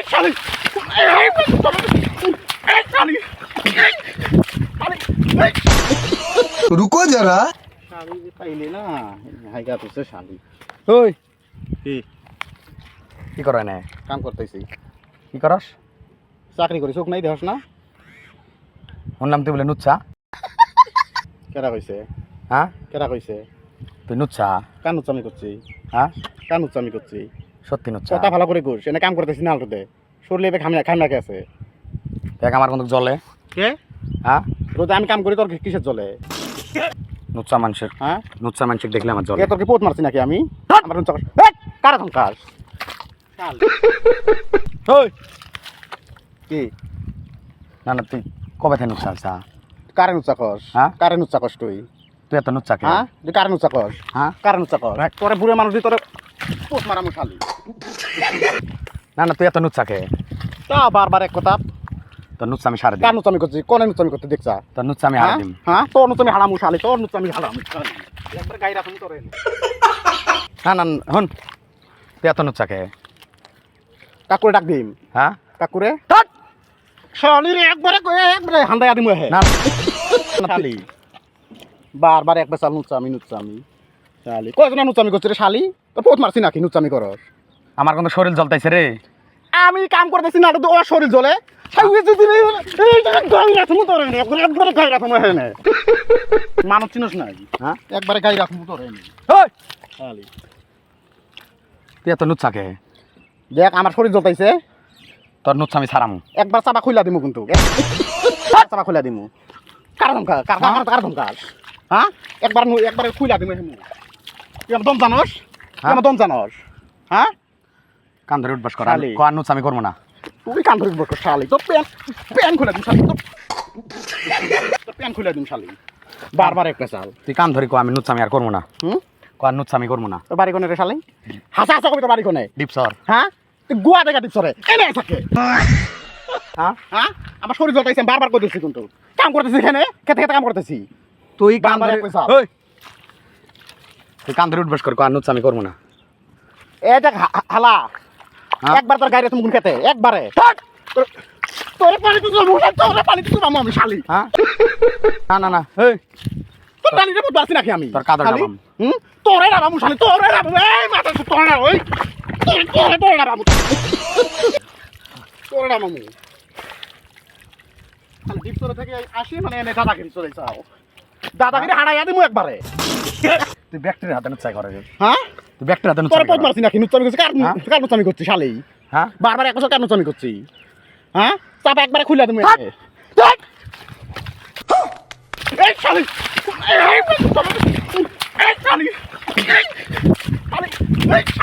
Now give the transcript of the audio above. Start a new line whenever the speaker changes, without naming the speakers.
শালি শালি
रुको जरा
শালি পাইলে না হাইগা তুই শালি
ওই
কি
কি করে না
কাম করতেছি
কি করস
চাকরি করি চোখ নাই দেখছ না
শুনলাম তুই বলে নুচ্ছা
কেডা কইছে
হ্যাঁ
কেডা কইছে
তুই নুচ্ছা
কান উচ্চামি করছি
হ্যাঁ
কান উচ্চামি করছি
সত্যি নুচ্ছা
কথা ভালো করে ঘুষ এনে কাম করতেছি না আলটোতে শরীরে খামনা কে আছে
দেখ আমার কিন্তু জলে
কে
হ্যাঁ
রোদে আমি কাম করি তোর কিসের জলে
নুচ্ছা মানুষের
হ্যাঁ
নুচ্ছা মানুষের দেখলে আমার জলে
এ তোর কি পোত মারছি নাকি আমি আমার নুচ্চা কারা থাম কাজ
ওই
কি
না না তুই কবে থেকে নুচ্ছা আলছা
কারে নুচ্চা কস
হ্যাঁ?
কারে নুচ্চা কস তুই
তুই এত নুচ্ছা কে
হ্যাঁ তুই কারে নুচ্চা কস
হ্যাঁ
কারে নুচ্চা কস তোরে বুড়ে মানুষ দিয়ে তোরে পোত মারা মুশালি
না না তুই এত নুচ্ছা কে
তা বারবার এক কথা
তোর নুচ্ছা আমি সারা
কার
দিই
নুচ্চামি করছি কোনে নুচ্চামি করতে দেখছা
তোর নুচ্ছা আমি হারা
হ্যাঁ
দিম
হ্যাঁ তোর নুচ্চামি হারামু শালি তোর নুচ্চামি হারামু একবার গাই রাখুন তোরে
না না হন তুই এত নুচ্ছা কে
কাকুরে ডাক দিম
হ্যাঁ
কাকুরে শালি রে একবারে হান্দাই আদিমু হে
না
শালি বারবার একবার চাল নুচ্চামি শালি কয়জন নুচ্চামি করছিস রে শালি তোর পোত মারছি নাকি নুচ্চামি করস
আমার কিন্তু শরীর জ্বলতাইছে রে
আমি কাম করতেছি না তো ওর শরীর জ্বলে মানুষ চিনস না
হ্যাঁ
একবারে গাই রাখবো তোর
ওই
শালি
তুই এত নুচ্ছা কে
দেখ আমার শরীর জ্বলতাইছে
তোর নুচ্ছা আমি ছাড়ামু
একবার চাপা খুইলা দিমু কিন্তু চাপা খুইলা দিমু কার ধমকা কার ধমকা হ্যাঁ একবার খুইলা দিমু হেমু তুই আমার দম জানস তুই আমার দম জানস হ্যাঁ
কান ধরে উঠবাস কর
শালি।
কোয়ার নুচ্ছা আমি করবো না
তুই কান ধরে বসো শালি তোর প্যান খুলে দিম শালি তোর প্যান খুলে দিম শালি বারবার একটা চাল
তুই কান ধরি কো আমি নুচ্ছা আমি আর করবো না
হুম
কোয়ার নুচ্ছা আমি করবো না
তোর বাড়ি কোনে রে শালি হাসা হাসা কবি তোর বাড়ি কোনে
ডিপসর
হ্যাঁ তুই গোয়া দেখা দিচ্ছ রে এনে থাকে
হ্যাঁ
হ্যাঁ আমার শরীর জ্বলতাইছে আমি বারবার করতেছি কিন্তু কাম করতেছি এখানে খেতে খেতে কাম করতেছি
তুই কান
বারবার
ধরে
একটা চাল
ওই তুই কান ধরে উঠবাস কর কোয়ার নুচ্ছা আমি করবো না
এই দেখ হালা
হ্যাঁ?
একবার তোর গাড়ি তুমি খেতে একবারে তোরে পানি তুই তোরে পানি তুই আমি শালি
হ্যাঁ না না না এই
তোর পানিতে বুঝতে পারছি নাকি আমি
তোর কাদর
শালি?
নামাম।
হুম তোরে নামাম শালি তোরে নামাম এই মাথা তোরে না ওই তোরে নামাম তোরে নামাম খালি ডিপ তোরে থেকে আসি মানে এনে দাদাগিরি চলে যাও দাদাগিরি হারাইয়া দিমু একবারে
তুই ব্যাকটেরিয়া হাতে নুচ্ছা করে রে।
হ্যাঁ
তুই ব্যাকটেরিয়া হাতে
তোরে
নুচ্ছা
পথ মারছি নাকি নুচ্চামি করছি
হ্যাঁ?
কার নুচ্চামি করছি শালি
হ্যাঁ
বারবার এক বছর কেন নুচ্চামি করছি হ্যাঁ চাপা একবারে খুলে দিমু এই শালি এই শালি এই শালি